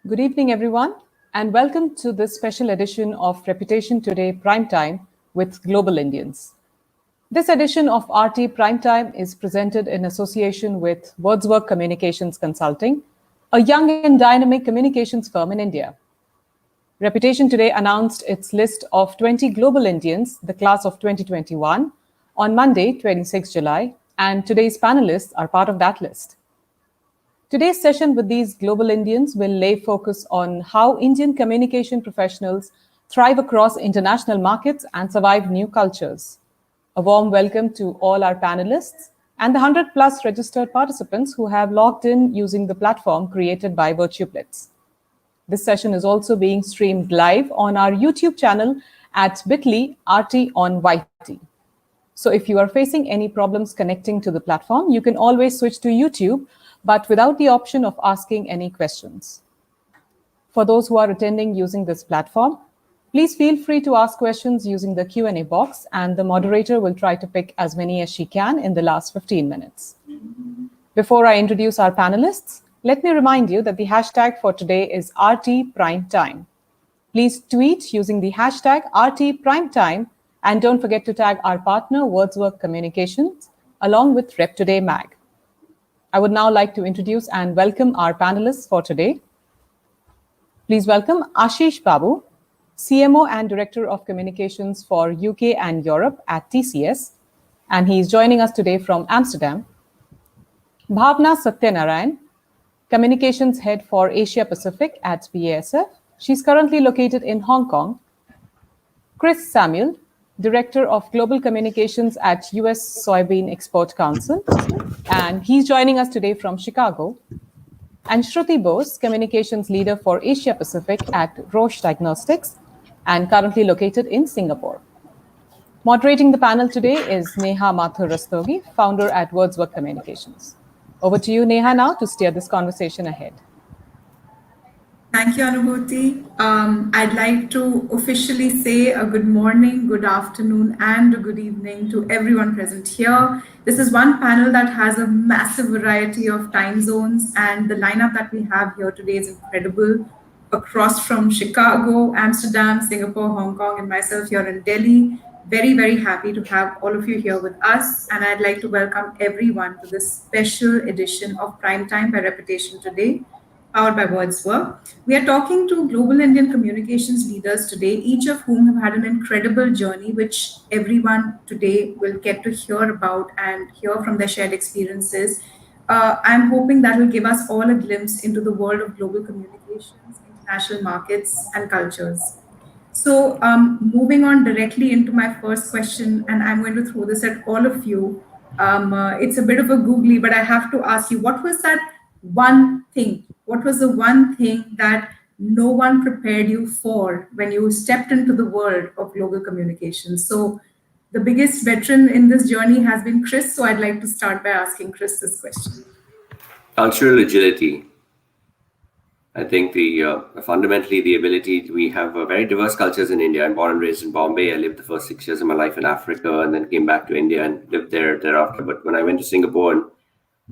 Good evening, everyone, and welcome to this special edition of Reputation Today Primetime with Global Indians. This edition of RT Primetime is presented in association with Wordsworth Communications Consulting, a young and dynamic communications firm in India. Reputation Today announced its list of 20 global Indians, the class of 2021, on Monday, 26 July, and today's panelists are part of that list. Today's session with these global Indians will lay focus on how Indian communication professionals thrive across international markets and survive new cultures. A warm welcome to all our panelists and the 100 plus registered participants who have logged in using the platform created by VirtueBlitz. This session is also being streamed live on our YouTube channel at bit.ly RT on YT. So if you are facing any problems connecting to the platform, you can always switch to YouTube, but without the option of asking any questions. For those who are attending using this platform, please feel free to ask questions using the Q&A box, and the moderator will try to pick as many as she can in the last 15 minutes. Before I introduce our panelists, let me remind you that the hashtag for today is RTPrimeTime. Please tweet using the hashtag RTPrimeTime, and don't forget to tag our partner, Wordsworth Communications, along with Rep Today Mag. I would now like to introduce and welcome our panelists for today. Please welcome Ashish Babu, CMO and Director of Communications for UK and Europe at TCS, and he is joining us today from Amsterdam. Bhavna Satyanarayan, Communications Head for Asia Pacific at BASF. She's currently located in Hong Kong. Chris Samuel, Director of Global Communications at US Soybean Export Council, and he's joining us today from Chicago. And Shruti Bose, Communications Leader for Asia Pacific at Roche Diagnostics, and currently located in Singapore. Moderating the panel today is Neha Mathur Rastogi, founder at Wordsworth Communications. Over to you, Neha, now to steer this conversation ahead. Thank you, Anubhuti. I'd like to officially say a good morning, good afternoon, and a good evening to everyone present here. This is one panel that has a massive variety of time zones, and the lineup that we have here today is incredible. Across from Chicago, Amsterdam, Singapore, Hong Kong, and myself here in Delhi. Very, very happy to have all of you here with us, and I'd like to welcome everyone to this special edition of Primetime by Reputation Today, powered by Wordsworth. We are talking to global Indian communications leaders today, each of whom have had an incredible journey, which everyone today will get to hear about and hear from their shared experiences. I'm hoping that will give us all a glimpse into the world of global communications, international markets, and cultures. So moving on directly into my first question, and I'm going to throw this at all of you. It's a bit of a googly, but I have to ask you, what was that one thing? What was the one thing that no one prepared you for when you stepped into the world of global communications? So the biggest veteran in this journey has been Chris. So I'd like to start by asking Chris this question. Cultural agility. I think fundamentally the ability, we have very diverse cultures in India. I'm born and raised in Bombay. I lived the first 6 years of my life in Africa and then came back to India and lived there thereafter. But when I went to Singapore and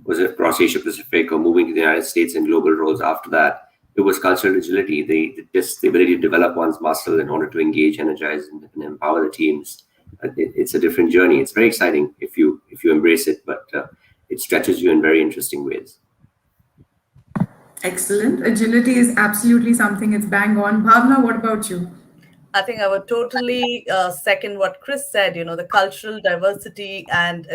was across Asia Pacific or moving to the United States in global roles after that, it was cultural agility, the ability to develop one's muscle in order to engage, energize, and empower the teams. It's a different journey. It's very exciting if you embrace it, but it stretches you in very interesting ways. Excellent. Agility is absolutely something, it's bang on. Bhavna, what about you? I think I would totally second what Chris said. The cultural diversity and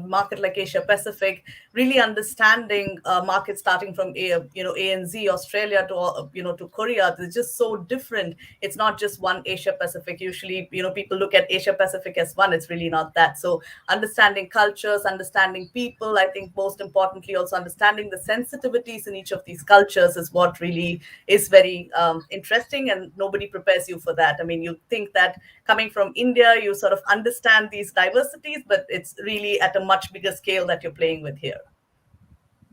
market like Asia Pacific, really understanding markets starting from ANZ, Australia to Korea. They're just so different. It's not just one Asia Pacific. Usually, people look at Asia Pacific as one. It's really not that. So understanding cultures, understanding people. I think most importantly, also understanding the sensitivities in each of these cultures is what really is very interesting, and nobody prepares you for that. I mean, you think that coming from India, you sort of understand these diversities, but it's really at a much bigger scale that you're playing with here.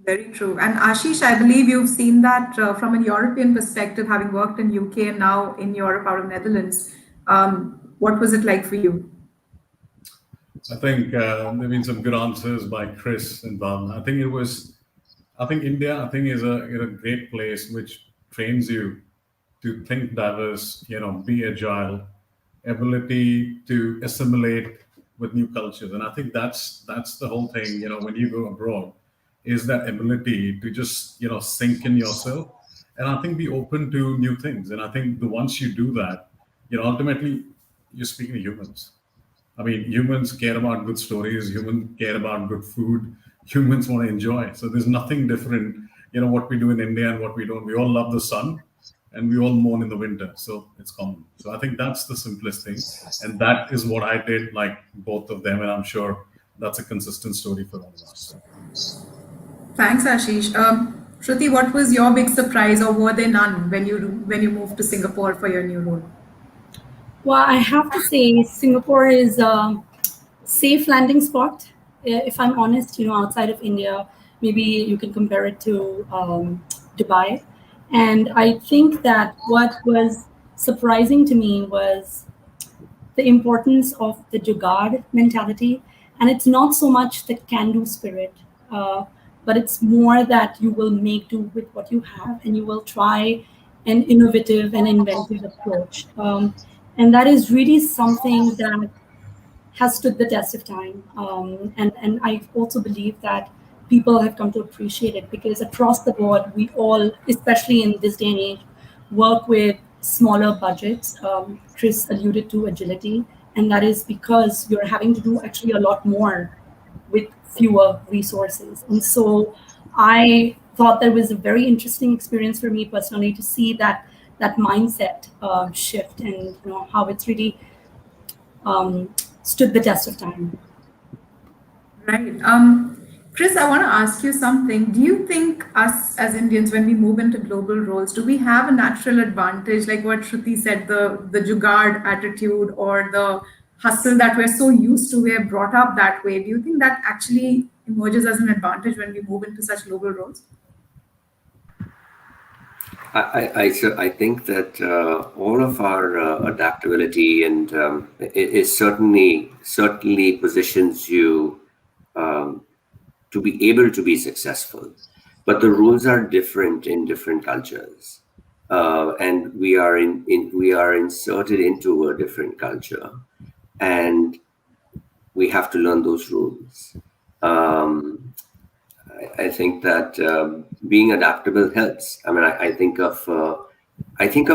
Very true. And Ashish, I believe you've seen that from a European perspective, having worked in UK and now in Europe out of Netherlands. What was it like for you? I think there have been some good answers by Chris and Bhavna. I think India, is a great place which trains you to think diverse, be agile, ability to assimilate with new cultures. And I think that's the whole thing, when you go abroad, is that ability to just, sink in yourself. And I think be open to new things. And I think once you do that, ultimately you're speaking to humans. I mean, humans care about good stories, humans care about good food, humans want to enjoy. So there's nothing different, what we do in India and what we don't. We all love the sun and we all mourn in the winter. So it's common. So I think that's the simplest thing. And that is what I did, like both of them. And I'm sure that's a consistent story for all of us. Thanks, Ashish. Shruti, what was your big surprise, or were there none when you moved to Singapore for your new role? Well, I have to say Singapore is a safe landing spot. If I'm honest, outside of India, maybe you can compare it to Dubai. And I think that what was surprising to me was the importance of the Jugaad mentality. And it's not so much the can-do spirit, but it's more that you will make do with what you have and you will try an innovative and inventive approach. And that is really something that has stood the test of time. And I also believe that people have come to appreciate it because across the board, we all, especially in this day and age, work with smaller budgets. Chris alluded to agility, and that is because you're having to do actually a lot more with fewer resources. And so I thought that was a very interesting experience for me personally to see that mindset shift and how it's really stood the test of time. Right. Chris, I want to ask you something. Do you think us as Indians, when we move into global roles, do we have a natural advantage, like what Shruti said, the Jugaad attitude or the hustle that we're so used to, we're brought up that way? Do you think that actually emerges as an advantage when we move into such global roles? I think that all of our adaptability and it certainly positions you to be able to be successful, but the rules are different in different cultures, and we are inserted into a different culture, and we have to learn those rules. I think that being adaptable helps. I mean, I think of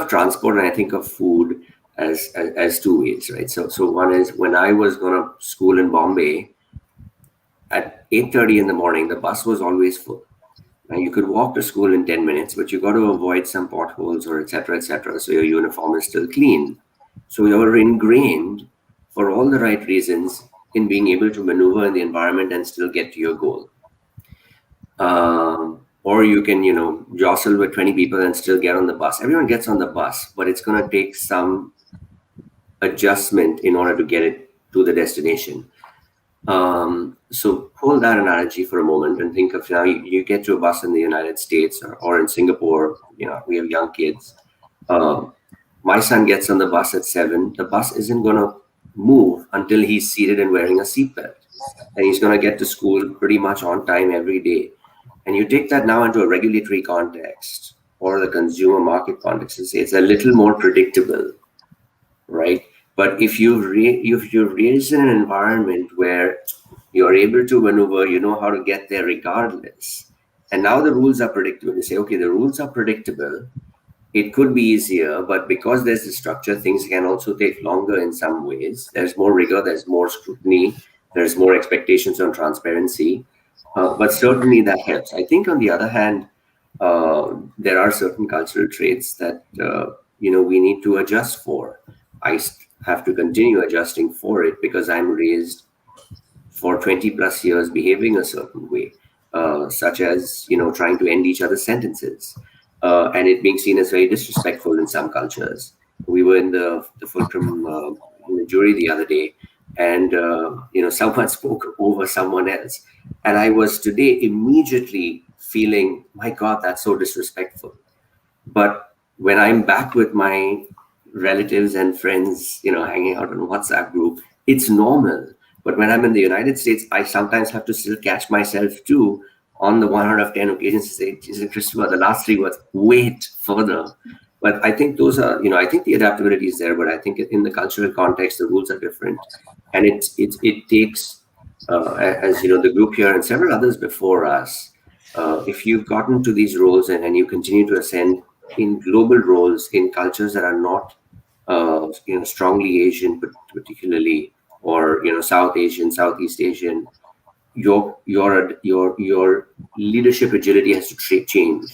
transport and I think of food as two ways, right? So one is when I was going to school in Bombay, at 8:30 in the morning, the bus was always full. And you could walk to school in 10 minutes, but you got to avoid some potholes or et cetera, so your uniform is still clean. So you're ingrained for all the right reasons in being able to maneuver in the environment and still get to your goal. Or you can, jostle with 20 people and still get on the bus. Everyone gets on the bus, but it's going to take some adjustment in order to get it to the destination. So hold that analogy for a moment and think of now you get to a bus in the United States or in Singapore, we have young kids. My son gets on the bus at 7. The bus isn't going to move until he's seated and wearing a seatbelt. And he's going to get to school pretty much on time every day. And you take that now into a regulatory context or the consumer market context and say it's a little more predictable, right? But if you're raised in an environment where you're able to maneuver, you know how to get there regardless. And now the rules are predictable. You say, okay, the rules are predictable. It could be easier, but because there's a structure, things can also take longer in some ways. There's more rigor, there's more scrutiny, there's more expectations on transparency. But certainly that helps. I think on the other hand, there are certain cultural traits that, we need to adjust for. I have to continue adjusting for it because I'm raised for 20 plus years behaving a certain way, such as, trying to end each other's sentences and it being seen as very disrespectful in some cultures. We were in the Fulcrum in the jury the other day, and someone spoke over someone else. And I was today immediately feeling, my God, that's so disrespectful. But when I'm back with my relatives and friends, hanging out on a WhatsApp group, it's normal. But when I'm in the United States, I sometimes have to still catch myself too, on the 1 out of 10 occasions to say, Jesus Christopher, the last 3 words, wait further. But I think those are, I think the adaptability is there, but I think in the cultural context, the rules are different. And it takes, as the group here and several others before us, if you've gotten to these roles and you continue to ascend in global roles in cultures that are not, strongly Asian, particularly, or South Asian, Southeast Asian, your leadership agility has to change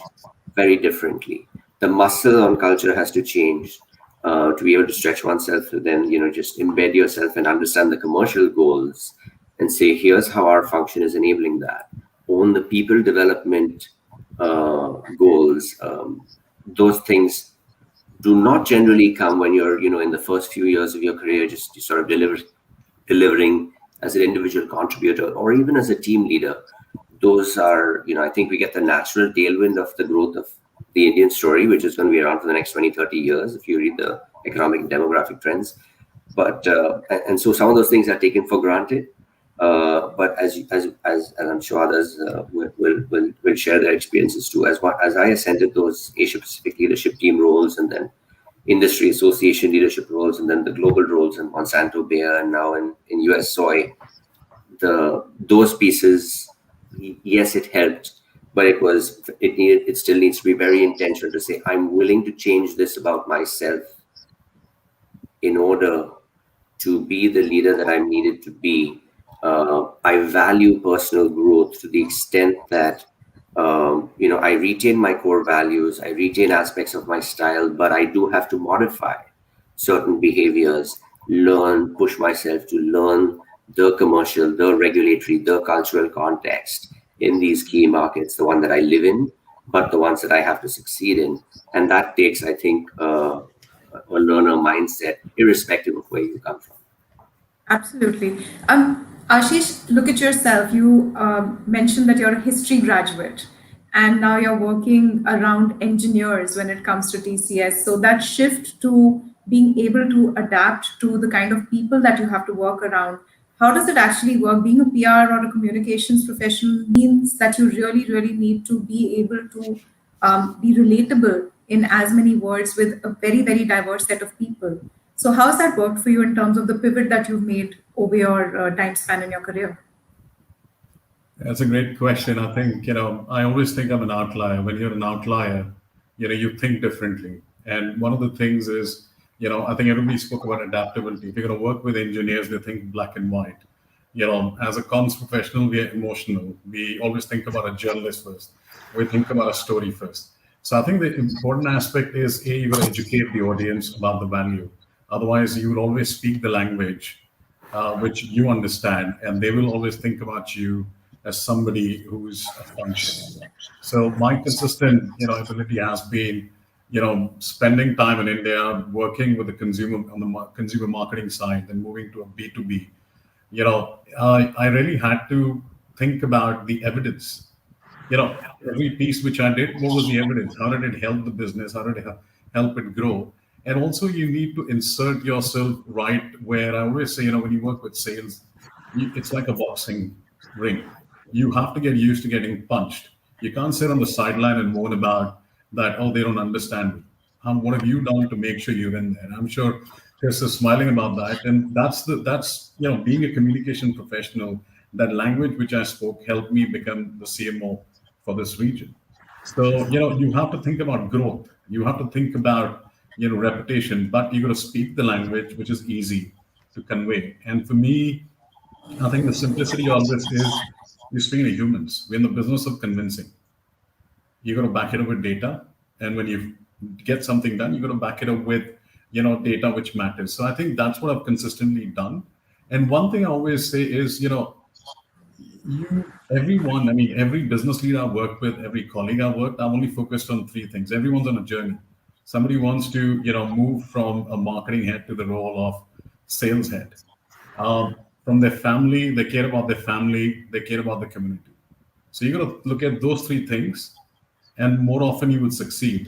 very differently. The muscle on culture has to change to be able to stretch oneself to then just embed yourself and understand the commercial goals and say, here's how our function is enabling that. Own the people development goals. Those things do not generally come when you're in the first few years of your career, just sort of delivering as an individual contributor or even as a team leader. Those are, I think we get the natural tailwind of the growth of the Indian story, which is going to be around for the next 20, 30 years if you read the economic and demographic trends. But and so some of those things are taken for granted. But as I'm sure others will share their experiences too. As I ascended those Asia Pacific leadership team roles, and then industry association leadership roles, and then the global roles in Monsanto, Bayer, and now in US soy, those pieces, yes, it helped, but it still needs to be very intentional to say, I'm willing to change this about myself in order to be the leader that I'm needed to be. I value personal growth to the extent that I retain my core values, I retain aspects of my style, but I do have to modify certain behaviors, push myself to learn the commercial, the regulatory, the cultural context in these key markets, the one that I live in, but the ones that I have to succeed in. And that takes, I think, a learner mindset, irrespective of where you come from. Absolutely. Ashish, look at yourself. You mentioned that you're a history graduate, and now you're working around engineers when it comes to TCS. So that shift to being able to adapt to the kind of people that you have to work around, how does it actually work? Being a PR or a communications professional means that you really, really need to be able to be relatable in as many words with a very, very diverse set of people. So how has that worked for you in terms of the pivot that you've made over your time span in your career? That's a great question. I think, I always think I'm an outlier. When you're an outlier, you think differently. And one of the things is, I think everybody spoke about adaptability. If you're going to work with engineers, they think black and white. As a comms professional, we are emotional. We always think about a journalist first. We think about a story first. So I think the important aspect is, you got to educate the audience about the value. Otherwise, you will always speak the language which you understand, and they will always think about you as somebody who's a function. So my consistent, ability has been, spending time in India, working with the consumer on the consumer marketing side, and moving to a B2B. I really had to think about the evidence. Every piece which I did, what was the evidence? How did it help the business? How did it help it grow? And also you need to insert yourself right where I always say, when you work with sales, it's like a boxing ring. You have to get used to getting punched. You can't sit on the sideline and moan about that, oh, they don't understand me. What have you done to make sure you're in there? I'm sure Chris is smiling about that. And that's being a communication professional, that language which I spoke helped me become the CMO for this region. So, you have to think about growth. You have to think about reputation, but you got to speak the language which is easy to convey. And for me, I think the simplicity of this is you're speaking to humans. We're in the business of convincing. You got to back it up with data, and when you get something done, you got to back it up with data which matters. So I think that's what I've consistently done. And one thing I always say is, every business leader I've worked with, every colleague I've worked, I've only focused on 3 things. Everyone's on a journey. Somebody wants to, move from a marketing head to the role of sales head. From their family, they care about their family, they care about the community. So you got to look at those 3 things, and more often you would succeed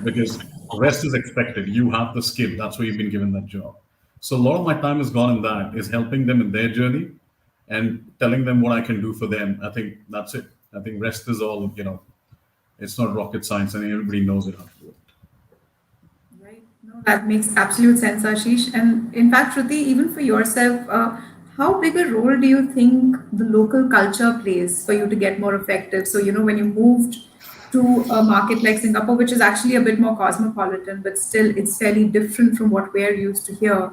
because the rest is expected. You have the skill. That's why you've been given that job. So a lot of my time has gone in that, is helping them in their journey and telling them what I can do for them. I think that's it. I think rest is all, it's not rocket science, and everybody knows it how to do it. Right. No, that makes absolute sense, Ashish. And in fact, Shruti, even for yourself, how big a role do you think the local culture plays for you to get more effective? So, when you moved to a market like Singapore, which is actually a bit more cosmopolitan, but still it's fairly different from what we're used to here.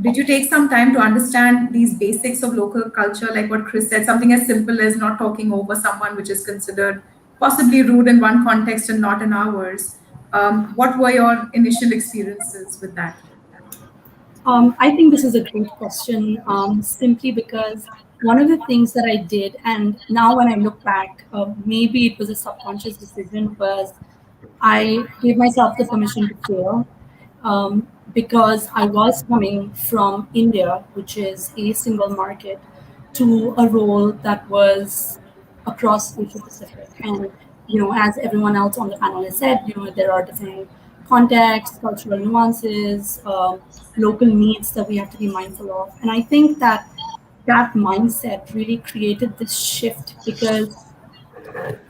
Did you take some time to understand these basics of local culture, like what Chris said, something as simple as not talking over someone, which is considered possibly rude in one context and not in ours? What were your initial experiences with that? I think this is a great question, simply because one of the things that I did, and now when I look back, maybe it was a subconscious decision, was I gave myself the permission to fail, because I was coming from India, which is a single market, to a role that was across Asia Pacific. And, as everyone else on the panel has said, there are different contexts, cultural nuances, local needs that we have to be mindful of. And I think that mindset really created this shift, because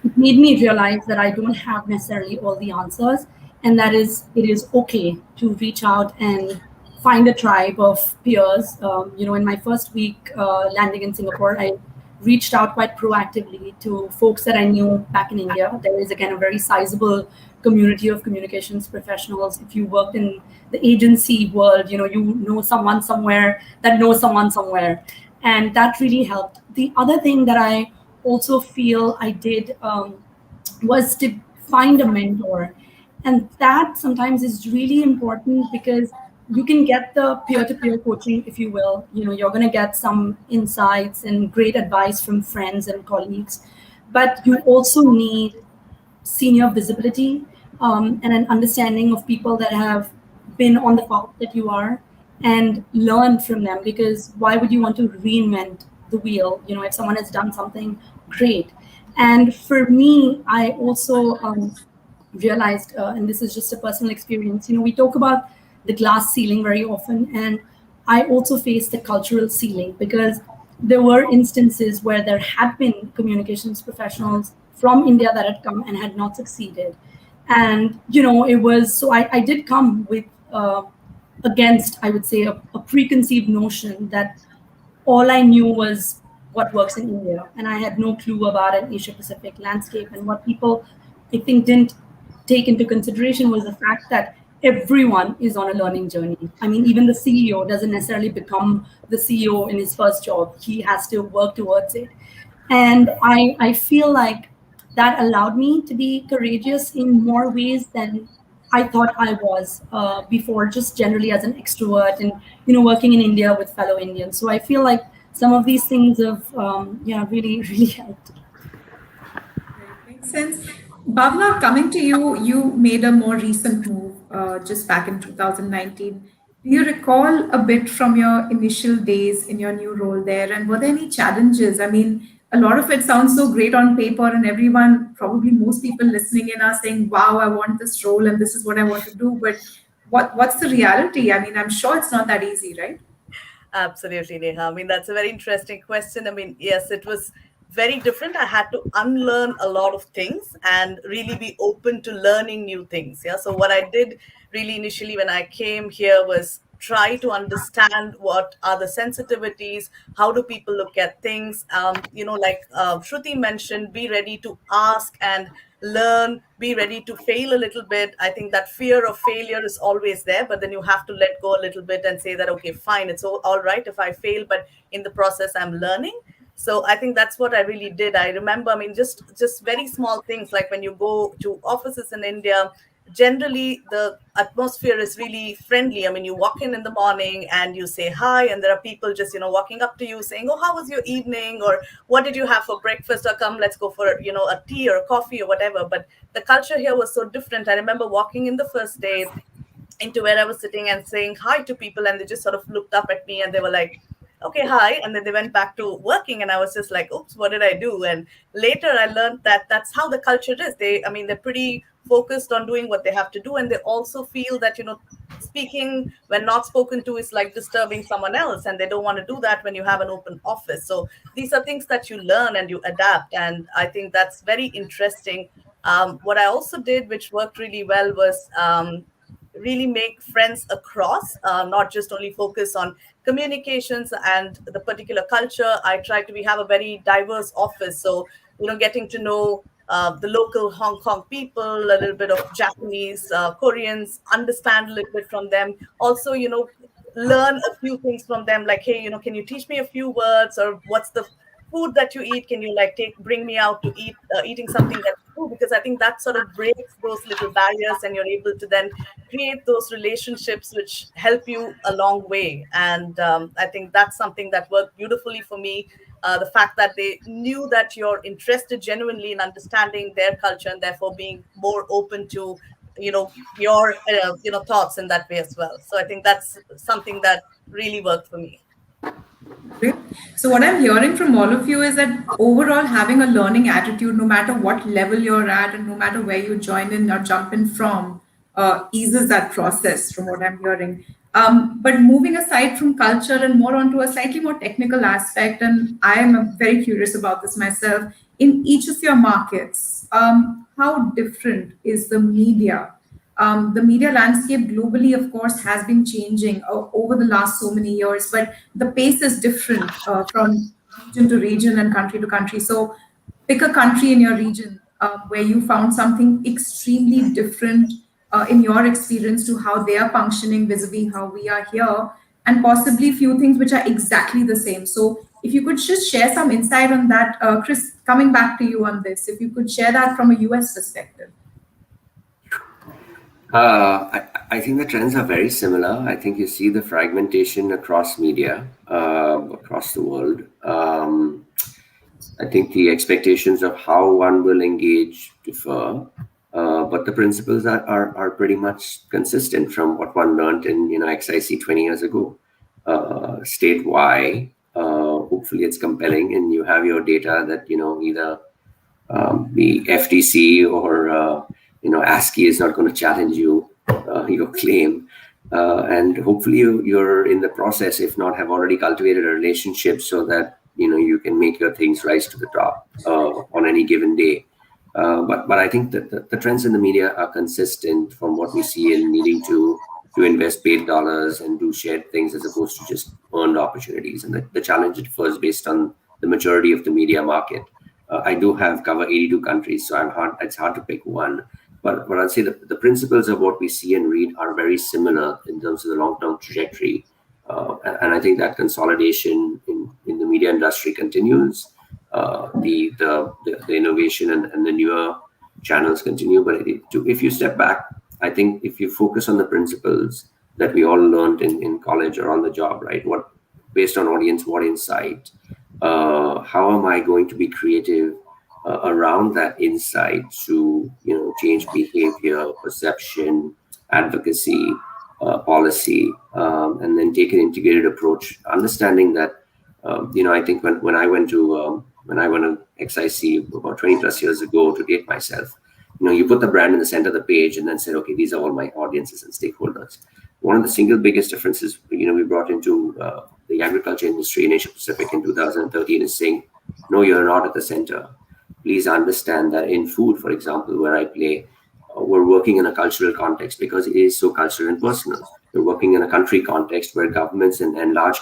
it made me realize that I don't have necessarily all the answers, and that it is okay to reach out and find a tribe of peers. In my first week landing in Singapore, I reached out quite proactively to folks that I knew back in India. There is, again, a very sizable community of communications professionals. If you worked in the agency world, you know someone somewhere that knows someone somewhere, and that really helped. The other thing that I also feel I did was to find a mentor. And that sometimes is really important, because you can get the peer-to-peer coaching, if you will. You're going to get some insights and great advice from friends and colleagues, but you also need senior visibility, and an understanding of people that have been on the path that you are, and learn from them. Because why would you want to reinvent the wheel? If someone has done something great. And for me, I also realized, and this is just a personal experience, we talk about the glass ceiling very often, and I also faced the cultural ceiling, because there were instances where there had been communications professionals from India that had come and had not succeeded. And, it was, so I did come with, against, I would say, a preconceived notion that all I knew was what works in India. And I had no clue about an Asia Pacific landscape. And what people, I think, didn't take into consideration was the fact that everyone is on a learning journey. I mean, even the CEO doesn't necessarily become the CEO in his first job. He has to work towards it. And I feel like that allowed me to be courageous in more ways than I thought I was before, just generally as an extrovert and, working in India with fellow Indians. So I feel like some of these things have, really, really helped. Makes sense. Bhavna, coming to you, you made a more recent move just back in 2019. Do you recall a bit from your initial days in your new role there? And were there any challenges? I mean, a lot of it sounds so great on paper, and everyone, probably most people listening in, are saying, wow, I want this role and this is what I want to do. But what's the reality? I mean, I'm sure it's not that easy, right? Absolutely, Neha. I mean, that's a very interesting question. I mean, yes, it was very different. I had to unlearn a lot of things and really be open to learning new things. Yeah. So what I did really initially when I came here was try to understand what are the sensitivities, how do people look at things. Like Shruti mentioned, be ready to ask and learn, be ready to fail a little bit. I think that fear of failure is always there, but then you have to let go a little bit and say that, okay, fine, it's all right if I fail, but in the process I'm learning. So I think that's what I really did. I remember, I mean, just very small things, like when you go to offices in India, generally the atmosphere is really friendly. I mean, you walk in the morning and you say hi, and there are people just, walking up to you saying, oh, how was your evening? Or what did you have for breakfast? Or come, let's go for, a tea or coffee or whatever. But the culture here was so different. I remember walking in the first day into where I was sitting and saying hi to people, and they just sort of looked up at me and they were like, okay, hi. And then they went back to working, and I was just like, oops, what did I do? And later I learned that that's how the culture is. They're pretty focused on doing what they have to do. And they also feel that, speaking when not spoken to is like disturbing someone else, and they don't want to do that when you have an open office. So these are things that you learn and you adapt, and I think that's very interesting. What I also did, which worked really well, was really make friends across, not just only focus on communications and the particular culture. I try to have a very diverse office. So, getting to know the local Hong Kong people, a little bit of Japanese, Koreans, understand a little bit from them. Also, learn a few things from them, like, hey, can you teach me a few words, or what's the food that you eat? Can you bring me out to eat, eating something that's food? Because I think that sort of breaks those little barriers, and you're able to then create those relationships which help you a long way. And I think that's something that worked beautifully for me. The fact that they knew that you're interested genuinely in understanding their culture, and therefore being more open to your thoughts in that way as well. So I think that's something that really worked for me. Great. So what I'm hearing from all of you is that overall having a learning attitude, no matter what level you're at and no matter where you join in or jump in from, eases that process from what I'm hearing. But moving aside from culture and more onto a slightly more technical aspect, and I am very curious about this myself, in each of your markets, how different is the media? The media landscape globally, of course, has been changing over the last so many years, but the pace is different from region to region and country to country. So pick a country in your region where you found something extremely different in your experience to how they are functioning vis-a-vis how we are here, and possibly few things which are exactly the same. So if you could just share some insight on that, Chris, coming back to you on this, if you could share that from a US perspective. I think the trends are very similar. I think you see the fragmentation across media, across the world. I think the expectations of how one will engage differ, but the principles are pretty much consistent from what one learned in XIC 20 years ago. State why, hopefully it's compelling, and you have your data that either the FTC or ASCII is not going to challenge your claim, and hopefully you're in the process, if not have already cultivated a relationship, so that you can make your things rise to the top on any given day. But I think that the trends in the media are consistent from what we see in needing to invest paid dollars and do shared things as opposed to just earned opportunities. And the challenge differs based on the maturity of the media market. I do cover 82 countries, so it's hard to pick one. But I'd say the principles of what we see and read are very similar in terms of the long-term trajectory. And I think that consolidation in the media industry continues. The innovation and the newer channels continue. But if you step back, I think if you focus on the principles that we all learned in college or on the job, right? What based on audience, what insight? How am I going to be creative around that insight to change behavior, perception, advocacy, policy, and then take an integrated approach, understanding that I think when I went to XIC about 20 plus years ago, to date myself, you put the brand in the center of the page and then said, okay, these are all my audiences and stakeholders. One of the single biggest differences we brought into the agriculture industry in Asia Pacific in 2013 is saying, no, you're not at the center. Please understand that in food, for example, where I play, we're working in a cultural context because it is so cultural and personal. We're working in a country context where governments and large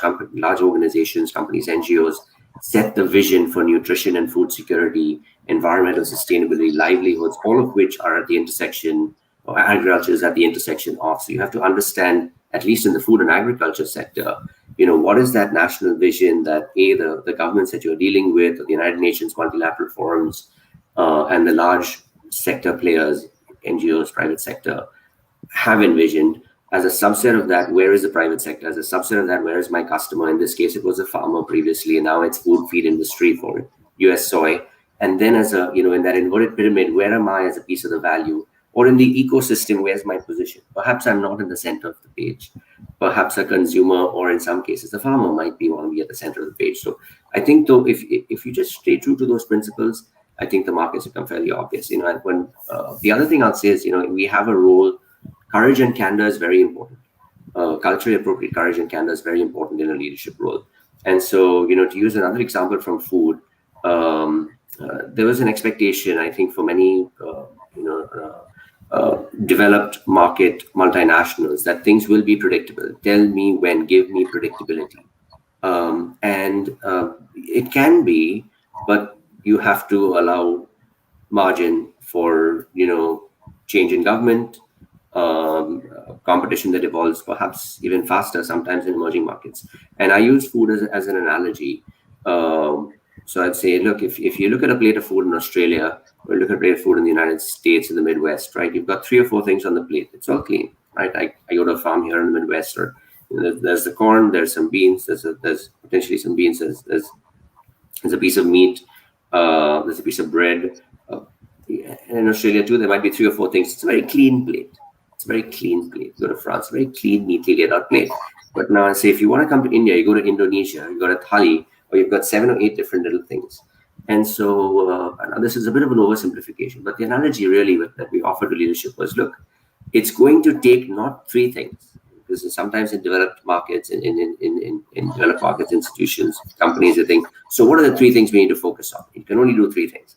organizations, companies, NGOs set the vision for nutrition and food security, environmental sustainability, livelihoods, all of which are at the intersection, or agriculture is at the intersection of. So you have to understand, at least in the food and agriculture sector, what is that national vision that the governments that you're dealing with, or the United Nations multilateral forums, and the large sector players, NGOs, private sector, have envisioned. As a subset of that, where is the private sector? As a subset of that, where is my customer? In this case, it was a farmer previously, and now it's food feed industry for US soy. And then as in that inverted pyramid, where am I as a piece of the value? Or in the ecosystem, where's my position? Perhaps I'm not in the center of the page. Perhaps a consumer, or in some cases, the farmer might want to be at the center of the page. So I think, though, if you just stay true to those principles, I think the markets become fairly obvious. When the other thing I'll say is, we have a role. Courage and candor is very important. culturally appropriate courage and candor is very important in a leadership role. And so, to use another example from food, there was an expectation, I think, for many, developed market multinationals that things will be predictable. Tell me when, give me predictability. It can be, but you have to allow margin for, change in government, competition that evolves perhaps even faster sometimes in emerging markets. And I use food as an analogy. So I'd say, look, if you look at a plate of food in Australia, or look at a plate of food in the United States, in the Midwest, right? You've got 3 or 4 things on the plate. It's all clean, right? I go to a farm here in the Midwest, or there's the corn, there's some beans, there's potentially some beans, there's a piece of meat, there's a piece of bread. And in Australia too, there might be 3 or 4 things. It's a very clean plate. It's a very clean plate. You go to France, very clean, neatly laid out plate. But now I say, if you want to come to India, you go to Indonesia, you got a thali, or you've got 7 or 8 different little things. And so this is a bit of an oversimplification, but the analogy really that we offer to leadership was, look, it's going to take not 3 things, because sometimes in developed markets, in developed markets, institutions, companies, they think, so what are the 3 things we need to focus on? You can only do 3 things.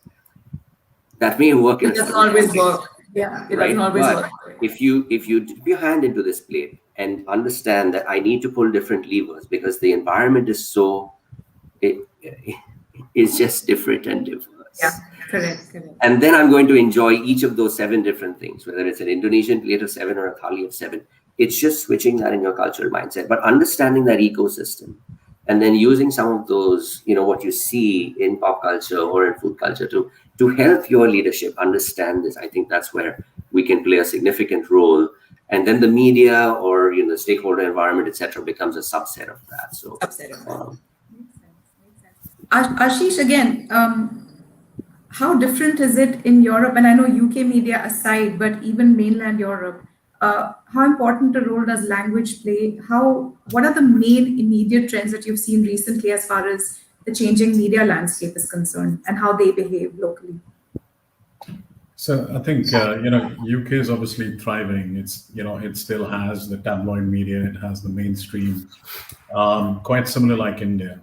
That may work. It doesn't always work. Yeah, it doesn't always work. If you dip your hand into this plate and understand that I need to pull different levers because the environment is so, it's just different and diverse. Yeah, correct. And then I'm going to enjoy each of those 7 different things, whether it's an Indonesian plate of 7 or a thali of 7. It's just switching that in your cultural mindset, but understanding that ecosystem and then using some of those, what you see in pop culture or in food culture to help your leadership understand this. I think that's where we can play a significant role. And then the media or the stakeholder environment, etc., becomes a subset of that. So Ashish, again, how different is it in Europe? And I know UK media aside, but even mainland Europe, how important a role does language play? What are the main immediate trends that you've seen recently as far as the changing media landscape is concerned and how they behave locally? So I think UK is obviously thriving. It still has the tabloid media. It has the mainstream, quite similar like India.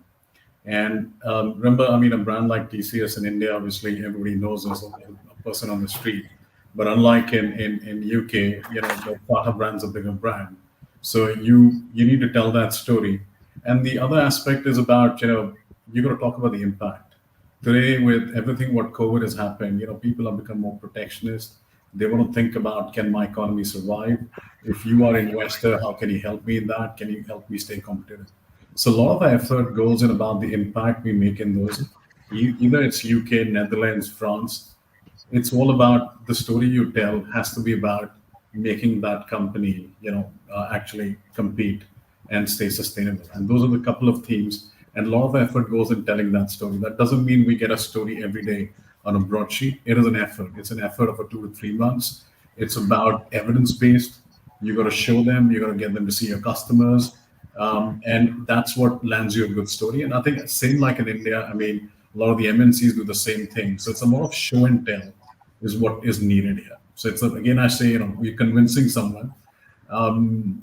And remember, a brand like TCS in India, obviously everybody knows us, a person on the street. But unlike in UK, the Tata brand's a bigger brand. So you need to tell that story. And the other aspect is about, you got to talk about the impact. Today, with everything what COVID has happened, people have become more protectionist. They want to think about, can my economy survive? If you are an investor, how can you help me in that? Can you help me stay competitive? So a lot of our effort goes in about the impact we make in those. Either it's UK, Netherlands, France. It's all about the story you tell has to be about making that company, actually compete and stay sustainable. And those are the couple of themes. And a lot of effort goes in telling that story. That doesn't mean we get a story every day on a broadsheet. It is an effort. It's an effort of 2 to 3 months. It's about evidence-based. You got to show them. You got to get them to see your customers. And that's what lands you a good story. And I think same like in India, a lot of the MNCs do the same thing. So it's a lot of show and tell is what is needed here. So it's again, I say, we're convincing someone. And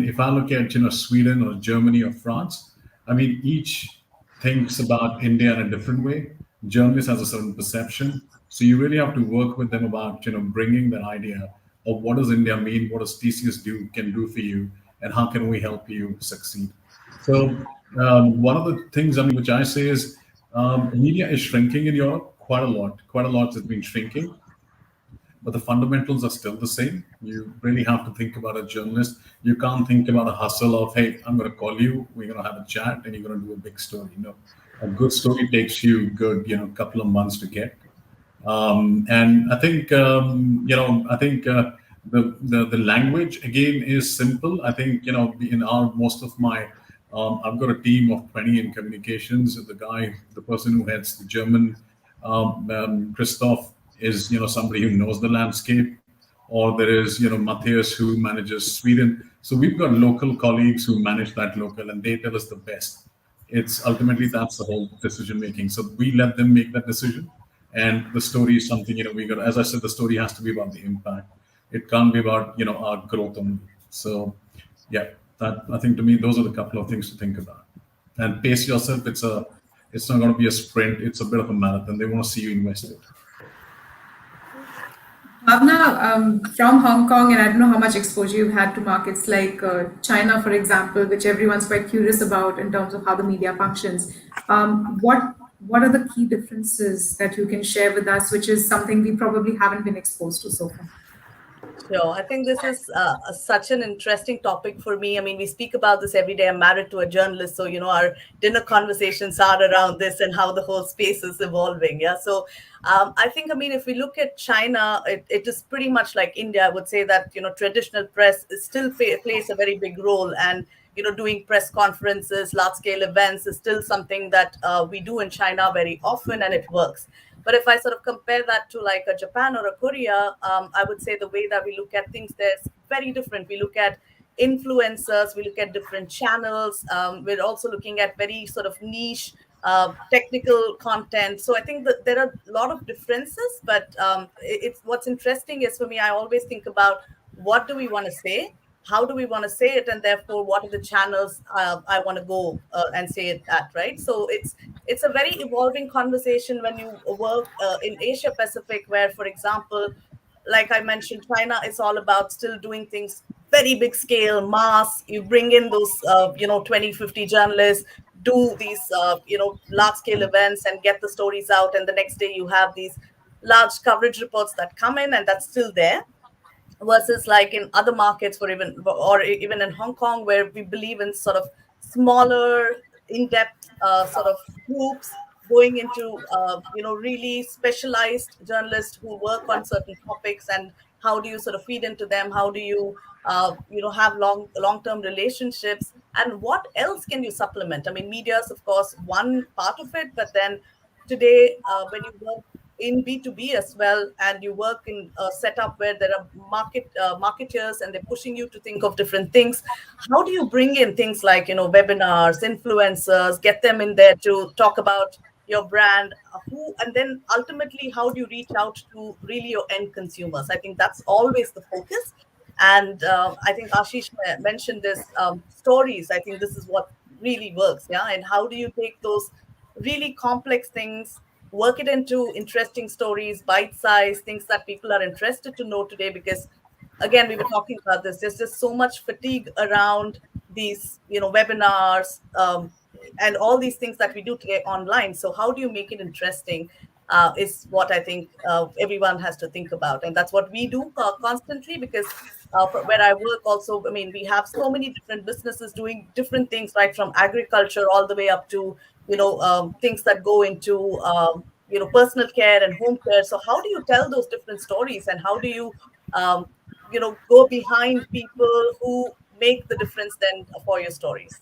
if I look at, Sweden or Germany or France, each thinks about India in a different way. Journalist has a certain perception. So you really have to work with them about, bringing that idea of what does India mean? What does TCS can do for you? And how can we help you succeed? So one of the things which I say is media is shrinking in Europe quite a lot. Quite a lot has been shrinking, but the fundamentals are still the same. You really have to think about a journalist. You can't think about a hustle of, hey, I'm going to call you, we're going to have a chat, and you're going to do a big story. A good story takes you good, couple of months to get. And I think, the language again is simple. I think in most of my I've got a team of 20 in communications. The person who heads the German, Christoph, is somebody who knows the landscape, or there is Matthias who manages Sweden. So we've got local colleagues who manage that local, and they tell us the best. It's ultimately that's the whole decision making. So we let them make that decision, and the story is something we got. As I said, the story has to be about the impact. It can't be about our growth only. So yeah, that I think to me those are the couple of things to think about. And pace yourself. It's not going to be a sprint. It's a bit of a marathon. They want to see you invested. Bhavna, from Hong Kong, and I don't know how much exposure you've had to markets like China, for example, which everyone's quite curious about in terms of how the media functions. What are the key differences that you can share with us, which is something we probably haven't been exposed to so far? Sure. I think this is such an interesting topic for me. I mean, we speak about this every day. I'm married to a journalist, so our dinner conversations are around this and how the whole space is evolving. Yeah. So I think, if we look at China, it is pretty much like India. I would say that traditional press still plays a very big role, and doing press conferences, large scale events is still something that we do in China very often, and it works. But if I sort of compare that to like a Japan or a Korea, I would say the way that we look at things there is very different. We look at influencers, we look at different channels. We're also looking at very sort of niche technical content. So I think that there are a lot of differences, but it's what's interesting is for me, I always think about what do we want to say? How do we want to say it, and therefore what are the channels I want to go and say it at, right? So it's a very evolving conversation when you work in Asia Pacific, where, for example, like I mentioned, China is all about still doing things very big scale, mass. You bring in those 20, 50 journalists, do these large scale events and get the stories out, and the next day you have these large coverage reports that come in, and that's still there. Versus like in other markets, or even in Hong Kong, where we believe in sort of smaller, in-depth sort of groups going into really specialized journalists who work on certain topics, and how do you sort of feed into them? How do you have long-term relationships, and what else can you supplement? I mean, media is of course one part of it, but then today when you work in B2B as well, and you work in a setup where there are marketers, and they're pushing you to think of different things. How do you bring in things like webinars, influencers, get them in there to talk about your brand, and then ultimately how do you reach out to really your end consumers? I think that's always the focus. And I think Ashish mentioned this, stories. I think this is what really works. Yeah. And how do you take those really complex things, work it into interesting stories, bite-sized things that people are interested to know today? Because again, we were talking about this, there's just so much fatigue around these webinars and all these things that we do today online. So how do you make it interesting is what I think everyone has to think about. And that's what we do constantly, because where I work also, I mean, we have so many different businesses doing different things, right from agriculture all the way up to things that go into personal care and home care. So how do you tell those different stories, and how do you go behind people who make the difference then for your stories?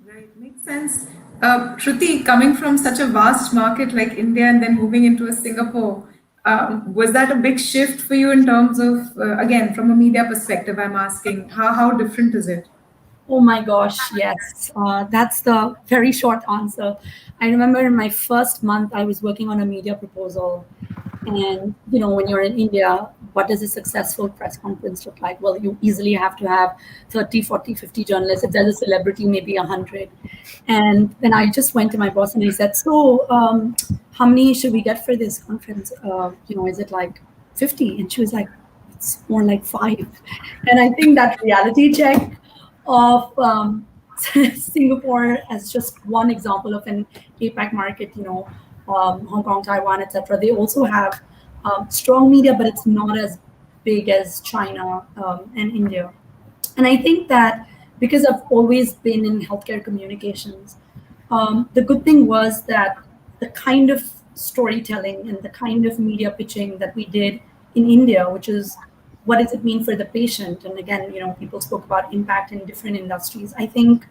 Right, makes sense. Shruti, coming from such a vast market like India and then moving into a Singapore, was that a big shift for you in terms of, again, from a media perspective, I'm asking, how different is it? Oh my gosh, yes. That's the very short answer. I remember in my first month, I was working on a media proposal. And, when you're in India, what does a successful press conference look like? Well, you easily have to have 30, 40, 50 journalists. If there's a celebrity, maybe 100. And then I just went to my boss and I said, so how many should we get for this conference? Is it like 50? And she was like, it's more like 5. And I think that reality check of Singapore as just one example of an APAC market, Hong Kong, Taiwan, etc. They also have strong media, but it's not as big as China and India. And I think that because I've always been in healthcare communications, the good thing was that the kind of storytelling and the kind of media pitching that we did in India, which is what does it mean for the patient? And again, people spoke about impact in different industries, I think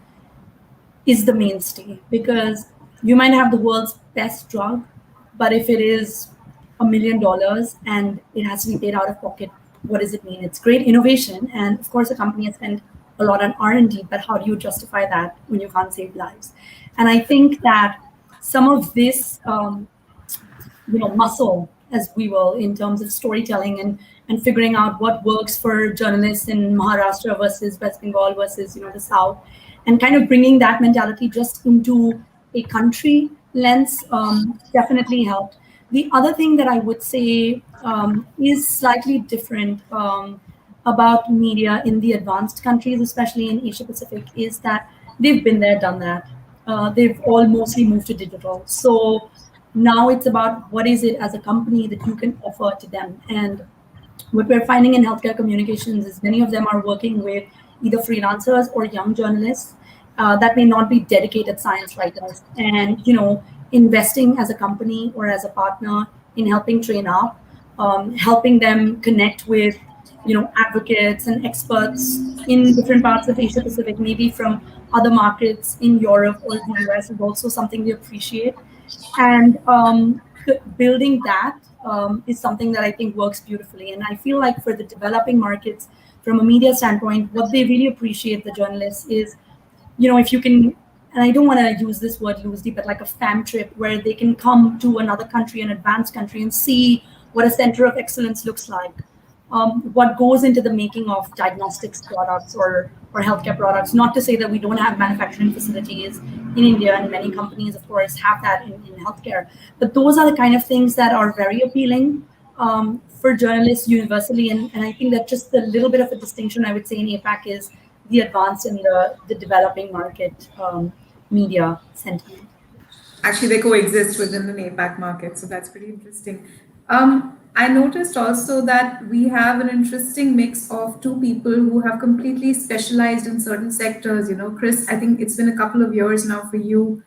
is the mainstay, because you might have the world's best drug, but if it is $1 million and it has to be paid out of pocket, what does it mean? It's great innovation. And of course, the company has spent a lot on R&D, but how do you justify that when you can't save lives? And I think that some of this, muscle as we will, in terms of storytelling and figuring out what works for journalists in Maharashtra versus West Bengal versus the South, and kind of bringing that mentality just into a country lens definitely helped. The other thing that I would say is slightly different about media in the advanced countries, especially in Asia Pacific, is that they've been there, done that. They've all mostly moved to digital. So now it's about what is it as a company that you can offer to them. And what we're finding in healthcare communications is many of them are working with either freelancers or young journalists that may not be dedicated science writers, and investing as a company or as a partner in helping train up, helping them connect with advocates and experts in different parts of Asia Pacific, maybe from other markets in Europe or the US, is also something we appreciate. And building that is something that I think works beautifully. And I feel like for the developing markets, from a media standpoint, what they really appreciate, the journalists, is if you can, and I don't want to use this word loosely, but like a fam trip where they can come to another country, an advanced country, and see what a center of excellence looks like, what goes into the making of diagnostics products or healthcare products. Not to say that we don't have manufacturing facilities in India, and many companies, of course, have that in healthcare. But those are the kind of things that are very appealing for journalists universally. And I think that just a little bit of a distinction I would say in APAC is the advanced and the developing market media sentiment. Actually, they coexist within the APAC market, so that's pretty interesting. I noticed also that we have an interesting mix of two people who have completely specialized in certain sectors. Chris, I think it's been a couple of years now for you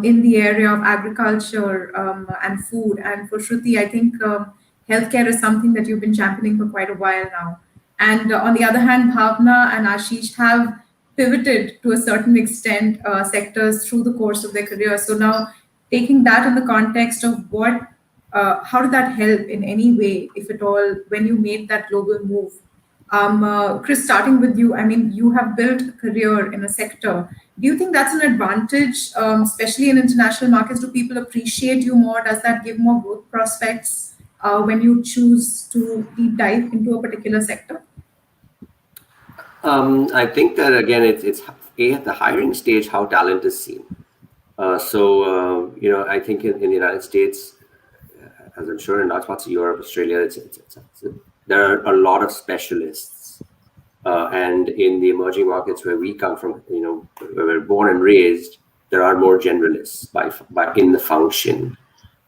in the area of agriculture and food. And for Shruti, I think healthcare is something that you've been championing for quite a while now. And on the other hand, Bhavna and Ashish have pivoted to a certain extent sectors through the course of their career. So now taking that in the context of how did that help in any way, if at all, when you made that global move? Chris, starting with you, I mean, you have built a career in a sector. Do you think that's an advantage, especially in international markets? Do people appreciate you more? Does that give more growth prospects when you choose to deep dive into a particular sector? I think that, again, it's at the hiring stage how talent is seen. I think in the United States, as I'm sure in large parts of Europe, Australia, there are a lot of specialists. And in the emerging markets where we come from, where we're born and raised, there are more generalists in the function.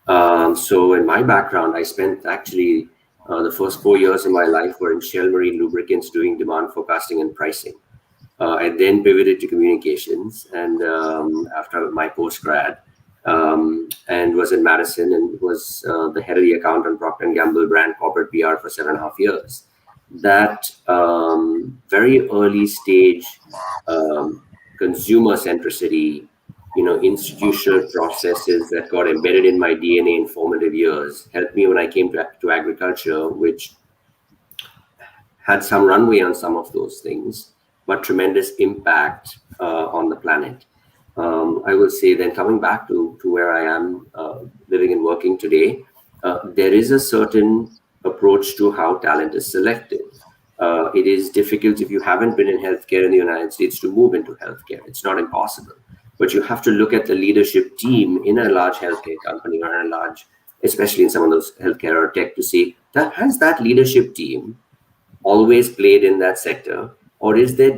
So in my background, I spent actually the first 4 years of my life were in Shell Marine Lubricants doing demand forecasting and pricing. I then pivoted to communications, and after my post-grad, and was in Madison and was the head of the account on Procter & Gamble brand corporate PR for 7.5 years. That very early stage consumer centricity, institutional processes that got embedded in my DNA in formative years helped me when I came to agriculture, which had some runway on some of those things, but tremendous impact on the planet. I will say then, coming back to where I am living and working today, there is a certain approach to how talent is selected. It is difficult if you haven't been in healthcare in the United States to move into healthcare. It's not impossible, but you have to look at the leadership team in a large healthcare company or in a large, especially in some of those healthcare or tech, to see that has that leadership team always played in that sector, or is there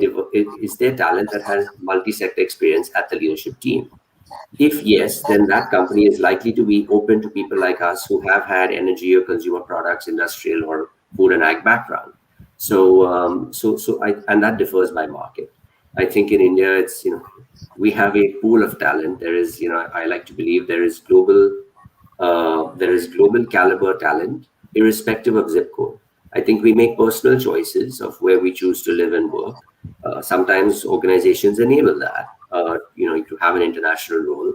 talent that has multi-sector experience at the leadership team? If yes, then that company is likely to be open to people like us who have had energy or consumer products, industrial or food and ag background. And that differs by market. I think in India, it's, we have a pool of talent. There is, I like to believe there is global caliber talent, irrespective of zip code. I think we make personal choices of where we choose to live and work. Sometimes organizations enable that, to have an international role.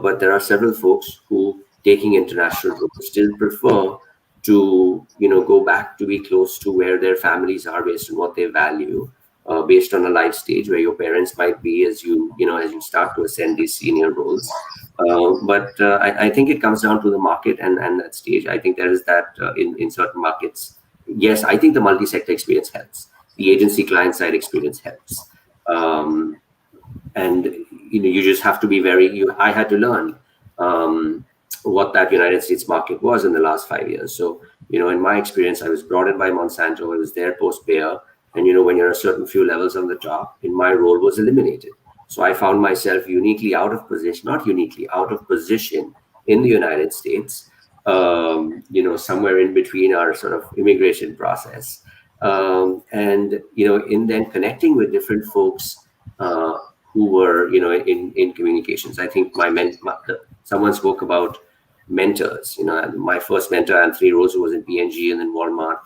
But there are several folks who, taking international roles, still prefer to, go back to be close to where their families are based on what they value, based on a life stage where your parents might be as you start to ascend these senior roles. But I think it comes down to the market and that stage. I think there is that in certain markets. Yes, I think the multi-sector experience helps. The agency client side experience helps. And you just have to be I had to learn what that United States market was in the last 5 years. So, in my experience, I was brought in by Monsanto. I was there post-Bayer. And, when you're a certain few levels on the top, my role was eliminated. So I found myself uniquely out of position, not uniquely, out of position in the United States, somewhere in between our sort of immigration process. And, in then connecting with different folks who were, in communications. I think someone spoke about mentors. My first mentor, Anthony Rose, who was in P&G and then Walmart,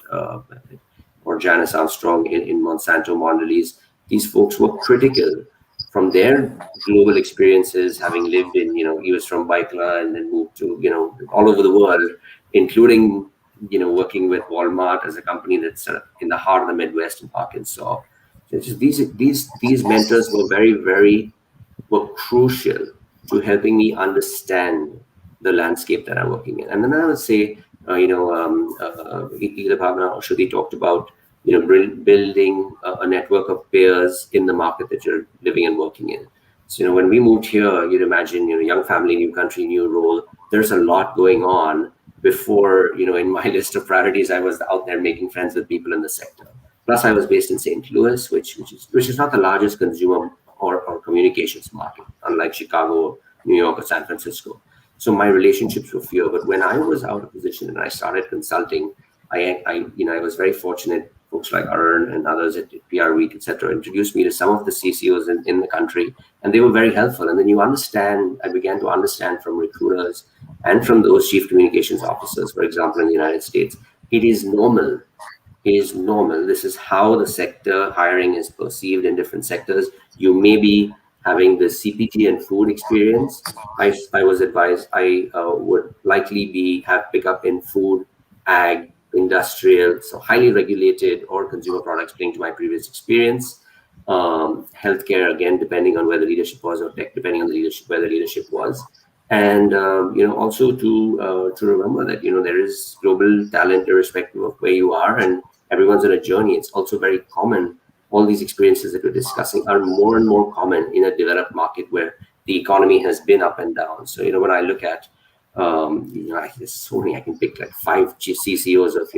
or Janice Armstrong in Monsanto Mondelez. These folks were critical from their global experiences, having lived in, he was from Baikla and then moved to, all over the world, including, working with Walmart as a company that's in the heart of the Midwest in Arkansas. These mentors were were crucial to helping me understand the landscape that I'm working in. And then I would say, either Bhavna or Shruti talked about, building a network of peers in the market that you're living and working in. So, when we moved here, you'd imagine, young family, new country, new role. There's a lot going on before, in my list of priorities, I was out there making friends with people in the sector. Plus, I was based in St. Louis, which is not the largest consumer or communications market, unlike Chicago, New York, or San Francisco. So my relationships were fewer. But when I was out of position and I started consulting, I was very fortunate. Folks like Arun and others at PR Week, etc., introduced me to some of the CCOs in the country, and they were very helpful. And then I began to understand from recruiters and from those chief communications officers, for example, in the United States, it is normal. This is how the sector hiring is perceived in different sectors. You may be having the CPG and food experience. I was advised I would likely pick up in food, ag, industrial, so highly regulated or consumer products, playing to my previous experience. Healthcare, again, depending on where the leadership was, or tech, depending on where the leadership was. And also to remember that there is global talent irrespective of where you are, and everyone's on a journey. It's also very common. All these experiences that we're discussing are more and more common in a developed market where the economy has been up and down. So when I look at there's so many, I can pick like 5 CCOs of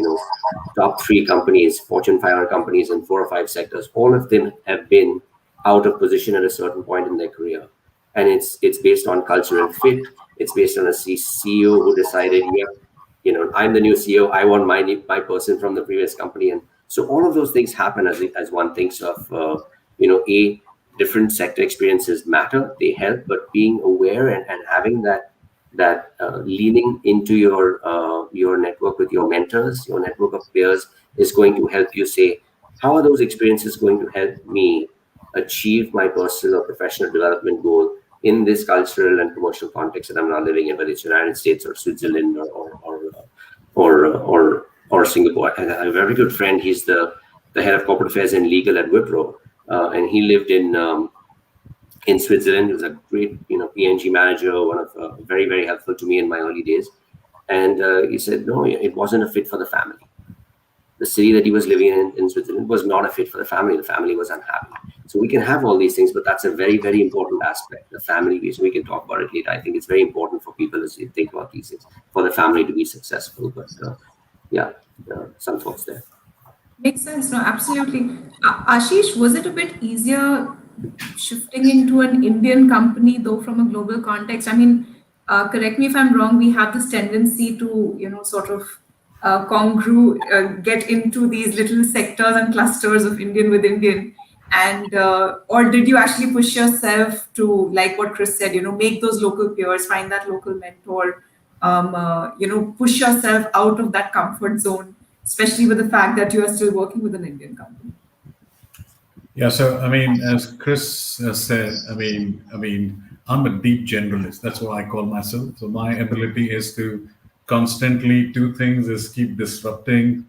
top 3 companies, Fortune 500 companies in 4 or 5 sectors. All of them have been out of position at a certain point in their career. And it's based on cultural fit. It's based on a CEO who decided, I'm the new CEO. I want my person from the previous company. And so all of those things happen as one thinks of, different sector experiences matter. They help, but being aware and having that leaning into your network with your mentors, your network of peers, is going to help you say, how are those experiences going to help me achieve my personal or professional development goal in this cultural and commercial context that I'm now living in, whether it's United States or Switzerland or Singapore. I have a very good friend. He's the head of corporate affairs and legal at Wipro, and he lived in Switzerland. He was a great, P&G manager, one of very, very helpful to me in my early days. And he said, no, it wasn't a fit for the family. The city that he was living in Switzerland was not a fit for the family. The family was unhappy. So we can have all these things, but that's a very, very important aspect, the family piece. We can talk about it later. I think it's very important for people as they think about these things, for the family to be successful. But some thoughts there. Makes sense. No, absolutely. Ashish, was it a bit easier shifting into an Indian company, though, from a global context? I mean, correct me if I'm wrong, we have this tendency to, sort of get into these little sectors and clusters of Indian with Indian. And, or did you actually push yourself to, like what Chris said, make those local peers, find that local mentor, push yourself out of that comfort zone, especially with the fact that you are still working with an Indian company? Yeah, so I mean, as Chris said, I mean, I'm a deep generalist. That's what I call myself. So my ability is to constantly do things, is keep disrupting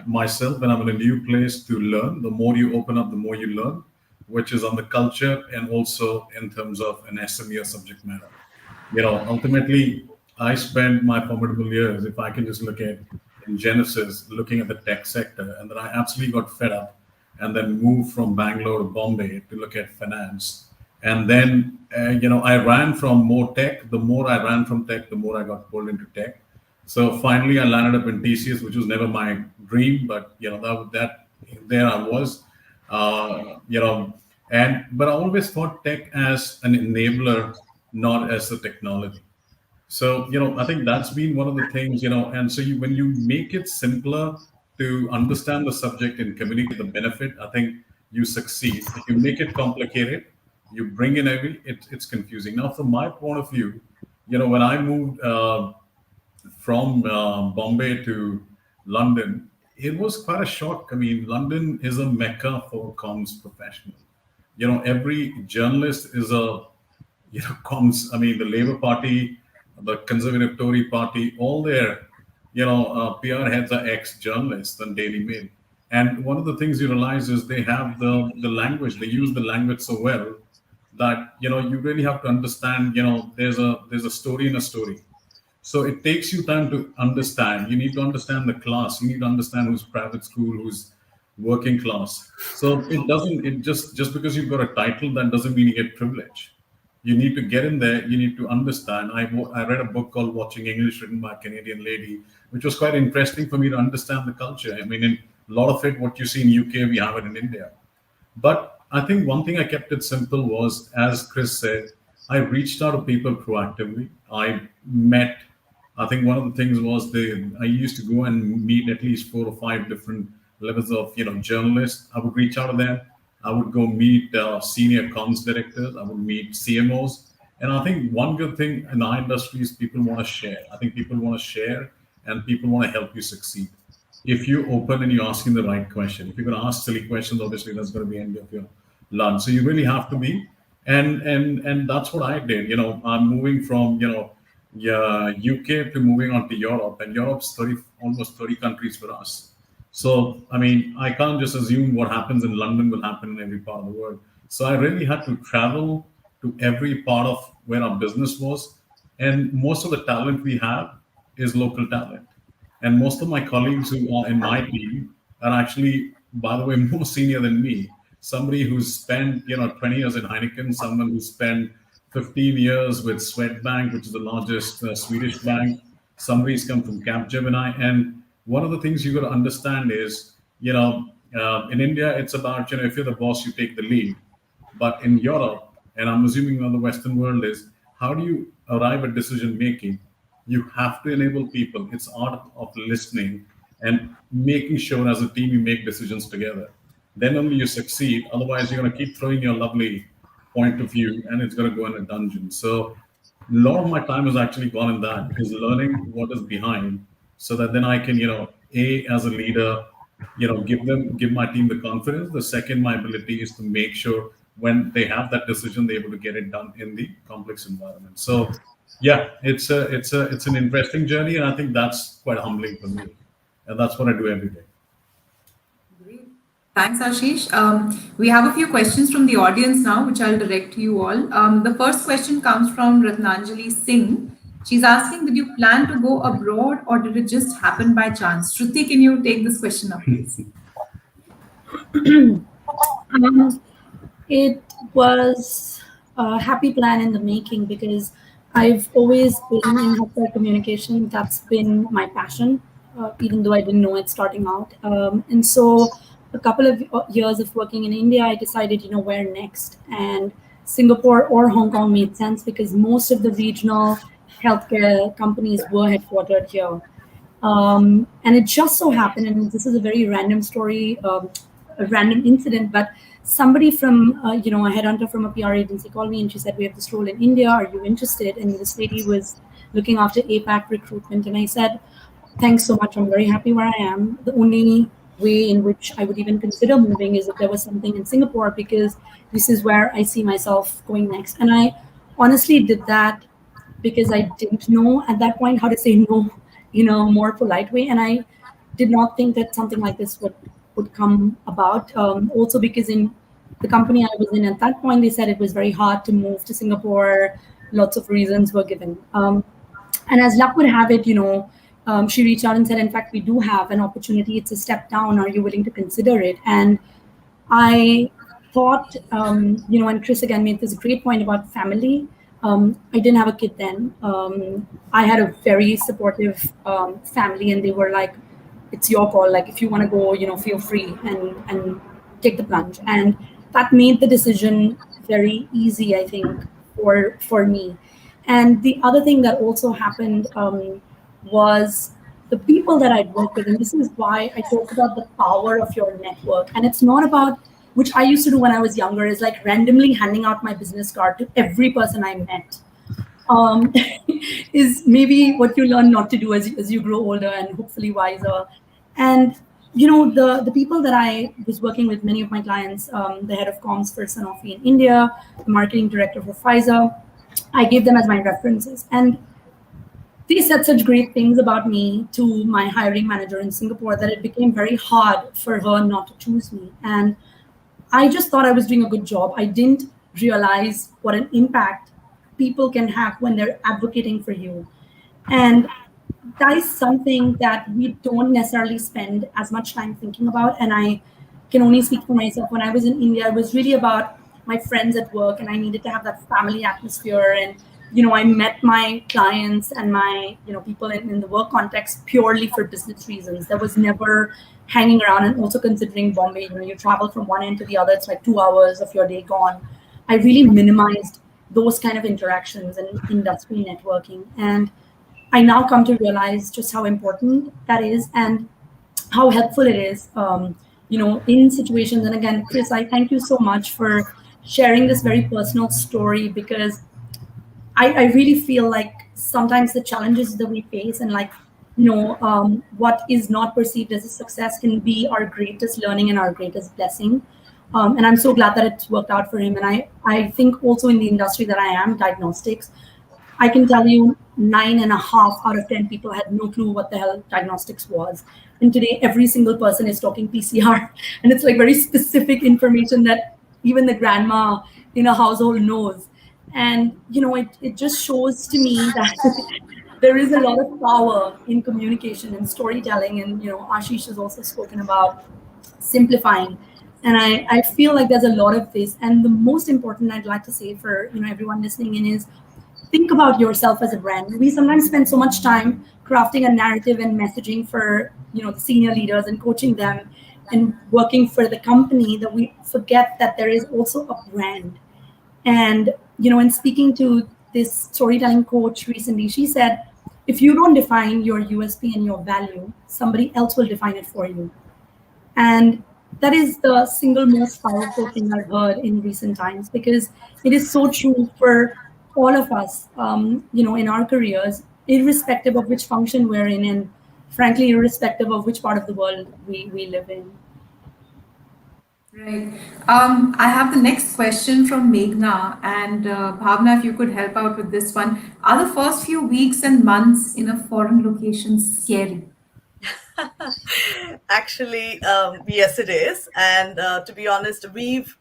myself when I'm in a new place to learn. The more you open up, the more you learn. which is on the culture and also in terms of an SME or subject matter. Ultimately, I spent my formidable years, if I can just look at in Genesis, looking at the tech sector, and then I absolutely got fed up and then moved from Bangalore to Bombay to look at finance. And then, I ran from more tech. The more I ran from tech, the more I got pulled into tech. So finally, I landed up in TCS, which was never my dream, but that there I was, but I always thought tech as an enabler, not as a technology. So, I think that's been one of the things, and so when you make it simpler to understand the subject and communicate the benefit, I think you succeed. If you make it complicated, you bring in it's confusing. Now, from my point of view, when I moved from Bombay to London, it was quite a shock. I mean, London is a mecca for comms professionals. Every journalist is comms. I mean, the Labour Party, the Conservative Tory Party, all their, PR heads are ex-journalists and Daily Mail. And one of the things you realize is they have the language. They use the language so well that, you really have to understand, there's a story in a story. So it takes you time to understand. You need to understand the class. You need to understand who's private school, who's working class. So just because you've got a title, that doesn't mean you get privilege. You need to get in there. You need to understand. I read a book called Watching English, written by a Canadian lady, which was quite interesting for me to understand the culture. I mean, in a lot of it, what you see in UK, we have it in India. But I think one thing I kept it simple was, as Chris said, I reached out to people proactively. I think one of the things was I used to go and meet at least 4 or 5 different levels of journalists. I would reach out to them. I would go meet senior comms directors. I would meet CMOs. And I think one good thing in our industry is people want to share. I think people want to share and people want to help you succeed. If you're open and you're asking the right question, if you're going to ask silly questions, obviously that's going to be the end of your lunch. So you really have to be. And that's what I did. I'm moving from, UK to moving on to Europe, and Europe's almost 30 countries for us. So, I mean, I can't just assume what happens in London will happen in every part of the world. So I really had to travel to every part of where our business was. And most of the talent we have is local talent. And most of my colleagues who are in my team are actually, by the way, more senior than me. Somebody who's spent, 20 years in Heineken, someone who spent 15 years with Swedbank, which is the largest Swedish bank. Somebody's come from Capgemini. And one of the things you got to understand is, in India, it's about, if you're the boss, you take the lead. But in Europe, and I'm assuming on the Western world, is how do you arrive at decision making? You have to enable people. It's art of listening and making sure as a team you make decisions together. Then only you succeed. Otherwise, you're going to keep throwing your lovely point of view and it's going to go in a dungeon. So a lot of my time has actually gone in that, because learning what is behind, so that then I can, as a leader, give my team the confidence. The second, my ability is to make sure when they have that decision, they're able to get it done in the complex environment. So yeah, it's an interesting journey, and I think that's quite humbling for me. And that's what I do every day. Great. Thanks, Ashish. We have a few questions from the audience now, which I'll direct to you all. The first question comes from Ratnanjali Singh. She's asking, did you plan to go abroad or did it just happen by chance? Shruti, can you take this question up, please? It was a happy plan in the making, because I've always been in healthcare communication. That's been my passion, even though I didn't know it starting out. And so a couple of years of working in India, I decided, where next? And Singapore or Hong Kong made sense, because most of the regional healthcare companies were headquartered here. And it just so happened, and this is a very random story, a random incident, but somebody from, a headhunter from a PR agency called me and she said, we have this role in India, are you interested? And this lady was looking after APAC recruitment. And I said, thanks so much, I'm very happy where I am. The only way in which I would even consider moving is if there was something in Singapore, because this is where I see myself going next. And I honestly did that because I didn't know at that point how to say no, more polite way. And I did not think that something like this would come about. Also because in the company I was in at that point, they said it was very hard to move to Singapore. Lots of reasons were given. And as luck would have it, she reached out and said, in fact, we do have an opportunity. It's a step down. Are you willing to consider it? And I thought, and Chris again made this great point about family. I didn't have a kid then. I had a very supportive family, and they were like, it's your call. Like, if you want to go, feel free and take the plunge. And that made the decision very easy, I think, for me. And the other thing that also happened was the people that I'd worked with. And this is why I talk about the power of your network. And it's not about, which I used to do when I was younger, is like randomly handing out my business card to every person I met. Is maybe what you learn not to do as you grow older and hopefully wiser. And the people that I was working with, many of my clients, the head of comms for Sanofi in India, the marketing director for Pfizer, I gave them as my references. And they said such great things about me to my hiring manager in Singapore that it became very hard for her not to choose me. And I just thought I was doing a good job. I didn't realize what an impact people can have when they're advocating for you. And that is something that we don't necessarily spend as much time thinking about. And I can only speak for myself. When I was in India, it was really about my friends at work, and I needed to have that family atmosphere. And, I met my clients and my, people in the work context purely for business reasons. There was never hanging around. And also considering Bombay, you travel from one end to the other, it's like 2 hours of your day gone. I really minimized those kind of interactions and industry networking. And I now come to realize just how important that is and how helpful it is, in situations. And again, Chris, I thank you so much for sharing this very personal story, because I really feel like sometimes the challenges that we face and what is not perceived as a success can be our greatest learning and our greatest blessing. And I'm so glad that it's worked out for him. And I think also in the industry that I am, diagnostics, I can tell you 9.5 out of 10 people had no clue what the hell diagnostics was. And today, every single person is talking PCR. And it's like very specific information that even the grandma in a household knows. And, it just shows to me that there is a lot of power in communication and storytelling. And, Ashish has also spoken about simplifying. And I feel like there's a lot of this. And the most important I'd like to say for, everyone listening in is, think about yourself as a brand. We sometimes spend so much time crafting a narrative and messaging for, the senior leaders and coaching them and working for the company that we forget that there is also a brand. And, in speaking to this storytelling coach recently, she said, if you don't define your USP and your value, somebody else will define it for you. And that is the single most powerful thing I've heard in recent times, because it is so true for all of us, in our careers, irrespective of which function we're in, and frankly, irrespective of which part of the world we live in. Right. I have the next question from Meghna, and Bhavna, if you could help out with this one. Are the first few weeks and months in a foreign location scary? Actually, yes, it is. And to be honest, we've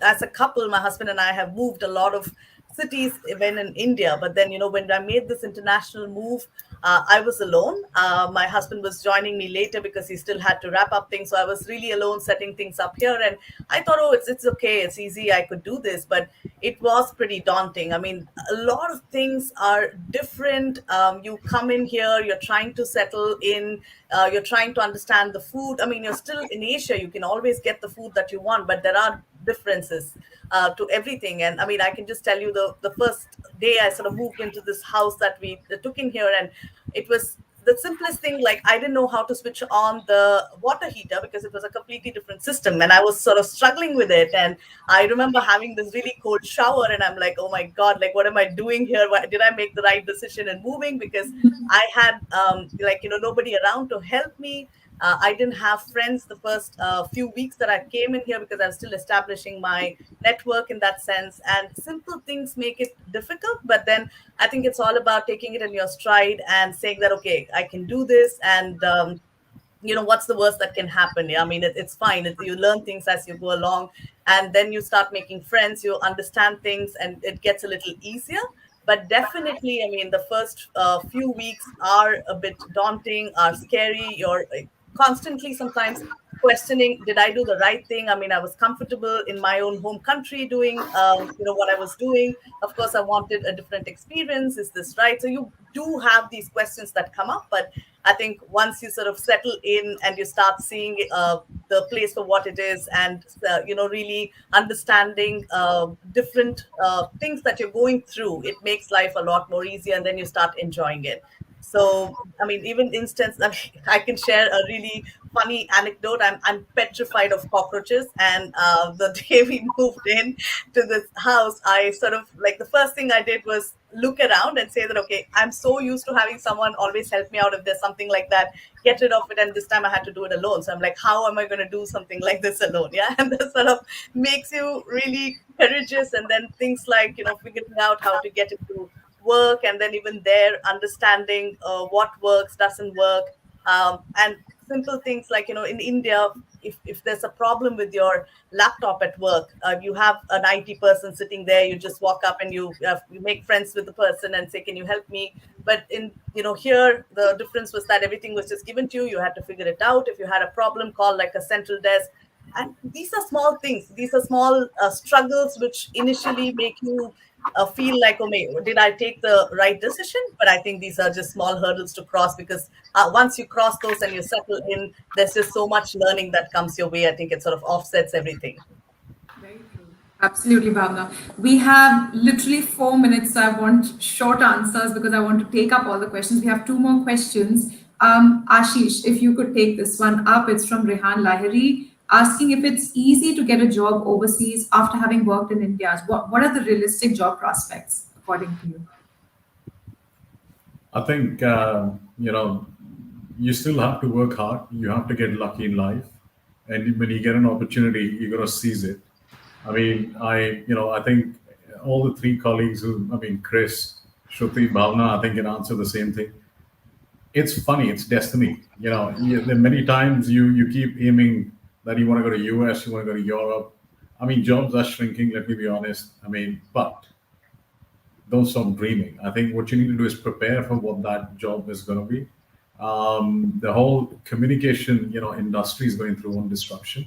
as a couple, my husband and I have moved a lot of cities even in India. But then, when I made this international move, I was alone. My husband was joining me later because he still had to wrap up things. So I was really alone setting things up here. And I thought, oh, it's okay. It's easy. I could do this. But it was pretty daunting. I mean, a lot of things are different. You come in here, you're trying to settle in, you're trying to understand the food. I mean, you're still in Asia. You can always get the food that you want, but there are differences to everything. And I mean, I can just tell you the first day I sort of moved into this house that we took in here, and it was the simplest thing. Like, I didn't know how to switch on the water heater because it was a completely different system, and I was sort of struggling with it. And I remember having this really cold shower, and I'm like, oh my God, like, what am I doing here? Did I make the right decision in moving? Because I had nobody around to help me. I didn't have friends the first few weeks that I came in here because I was still establishing my network in that sense. And simple things make it difficult. But then I think it's all about taking it in your stride and saying that, okay, I can do this. And, what's the worst that can happen? Yeah, I mean, it's fine. You learn things as you go along, and then you start making friends, you understand things, and it gets a little easier. But definitely, I mean, the first few weeks are a bit daunting, are scary. You're constantly sometimes questioning, did I do the right thing? I mean, I was comfortable in my own home country doing, what I was doing. Of course, I wanted a different experience. Is this right? So you do have these questions that come up, but I think once you sort of settle in and you start seeing the place for what it is, and really understanding different things that you're going through, it makes life a lot more easier, and then you start enjoying it. So, I mean, even instance, I mean, I can share a really funny anecdote. I'm petrified of cockroaches, and the day we moved in to this house, I sort of like the first thing I did was look around and say that, okay, I'm so used to having someone always help me out if there's something like that, get rid of it, and this time I had to do it alone. So I'm like, how am I going to do something like this alone? Yeah, and that sort of makes you really courageous, and then things like figuring out how to get it to work, and then even there understanding what works, doesn't work, and simple things like in India, if there's a problem with your laptop at work, you have an IT person sitting there, you just walk up and you make friends with the person and say, can you help me? But in here, the difference was that everything was just given to you. You had to figure it out. If you had a problem, call like a central desk. And these are small things, these are small struggles which initially make you feel like, oh, did I take the right decision? But I think these are just small hurdles to cross, because once you cross those and you settle in, there's just so much learning that comes your way. I think it sort of offsets everything. Very true. Absolutely, Bhavna. We have literally 4 minutes, so I want short answers because I want to take up all the questions. We have 2 more questions. Ashish, if you could take this one up. It's from Rehan Lahiri, asking if it's easy to get a job overseas after having worked in India. What are the realistic job prospects, according to you? I think, you still have to work hard. You have to get lucky in life. And when you get an opportunity, you're going to seize it. I mean, I think all the 3 colleagues Chris, Shruti, Bhavna, I think can answer the same thing. It's funny, it's destiny. There are many times you keep aiming that you want to go to US, you want to go to Europe. I mean, jobs are shrinking, let me be honest. I mean, but don't stop dreaming. I think what you need to do is prepare for what that job is going to be. The whole communication, industry is going through one disruption.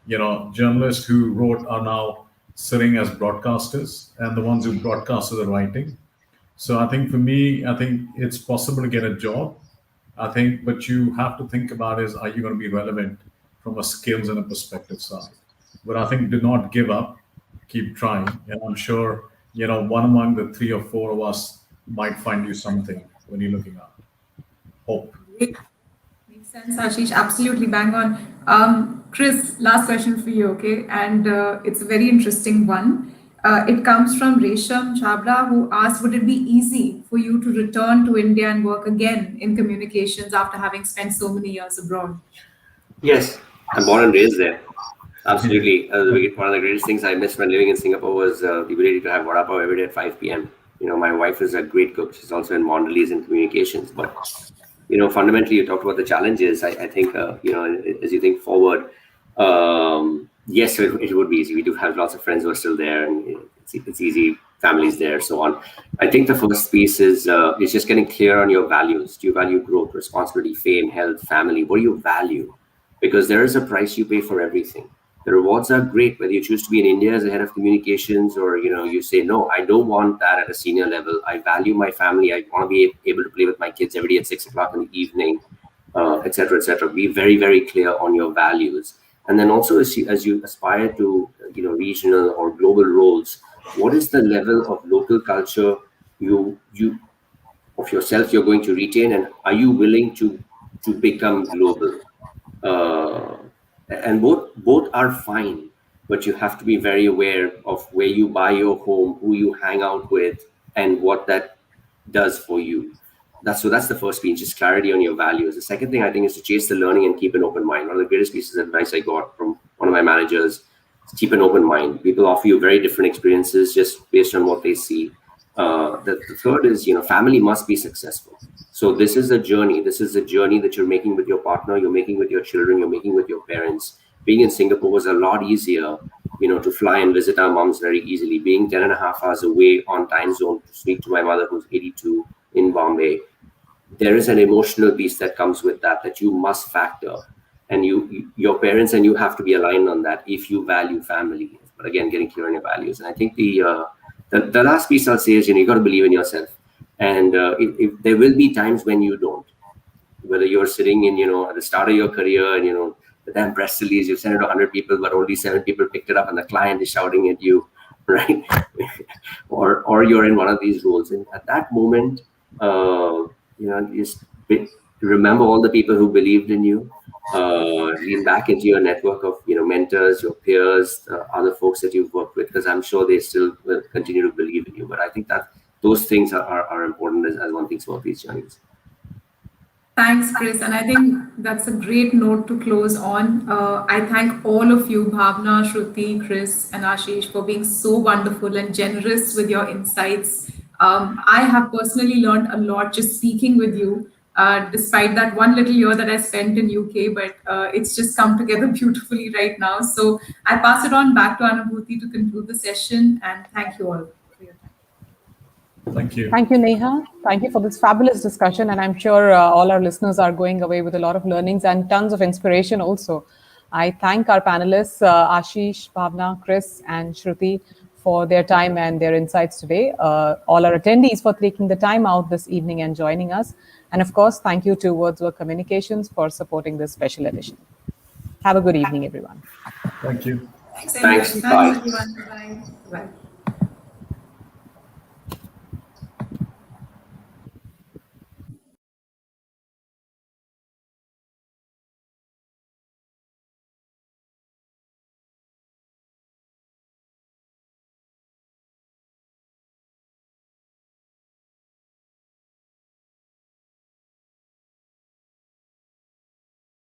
Journalists who wrote are now sitting as broadcasters, and the ones who broadcasted are writing. So I think for me, I think it's possible to get a job. I think, but you have to think about is, are you going to be relevant from a skills and a perspective side? But I think do not give up, keep trying. And I'm sure, one among the 3 or 4 of us might find you something when you're looking up. Hope. Makes sense, Ashish. Absolutely bang on. Chris, last question for you, okay? And it's a very interesting one. It comes from Resham Chabra, who asked, would it be easy for you to return to India and work again in communications after having spent so many years abroad? Yes, I'm born and raised there. Absolutely. One of the greatest things I missed when living in Singapore was the ability to have vada pav every day at 5 p.m. My wife is a great cook. She's also in Mondelez in communications. But, fundamentally, you talked about the challenges. I think, as you think forward, yes, it would be easy. We do have lots of friends who are still there, and it's easy. Families there, so on. I think the first piece is just getting clear on your values. Do you value growth, responsibility, fame, health, family? What do you value? Because there is a price you pay for everything. The rewards are great, whether you choose to be in India as a head of communications, or you say, no, I don't want that at a senior level. I value my family. I want to be able to play with my kids every day at 6 o'clock in the evening, et cetera, et cetera. Be very, very clear on your values. And then also as you aspire to regional or global roles, what is the level of local culture you of yourself you're going to retain, and are you willing to become global? And both are fine, but you have to be very aware of where you buy your home, who you hang out with, and what that does for you. That's the first piece, just clarity on your values. The second thing I think is to chase the learning and keep an open mind. One of the greatest pieces of advice I got from one of my managers: keep an open mind. People offer you very different experiences just based on what they see. The third is, family must be successful. So this is a journey. This is a journey that you're making with your partner, you're making with your children, you're making with your parents. Being in Singapore was a lot easier, to fly and visit our moms very easily. Being 10.5 hours away on time zone to speak to my mother who's 82 in Bombay. There is an emotional piece that comes with that you must factor. And your parents and you have to be aligned on that if you value family. But again, getting clear on your values. And I think the last piece I'll say is, you got to believe in yourself. And if there will be times when you don't, whether you're sitting in, at the start of your career and, the damn press release, you've sent it to 100 people, but only 7 people picked it up and the client is shouting at you, right? or you're in one of these roles. And at that moment, just remember all the people who believed in you, lean back into your network of, mentors, your peers, other folks that you've worked with, because I'm sure they still will continue to believe in you. But I think that those things are important as one thinks about these journeys. Thanks, Chris. And I think that's a great note to close on. I thank all of you, Bhavna, Shruti, Chris, and Ashish, for being so wonderful and generous with your insights. I have personally learned a lot just speaking with you, despite that one little year that I spent in UK, but it's just come together beautifully right now. So I pass it on back to Anubhuti to conclude the session, and thank you all. Thank you. Thank you, Neha. Thank you for this fabulous discussion. And I'm sure all our listeners are going away with a lot of learnings and tons of inspiration also. I thank our panelists, Ashish, Bhavna, Chris, and Shruti, for their time and their insights today. All our attendees for taking the time out this evening and joining us. And of course, thank you to Wordsworth Communications for supporting this special edition. Have a good evening, everyone. Thank you. Thanks. Bye. Everyone. Bye. Bye.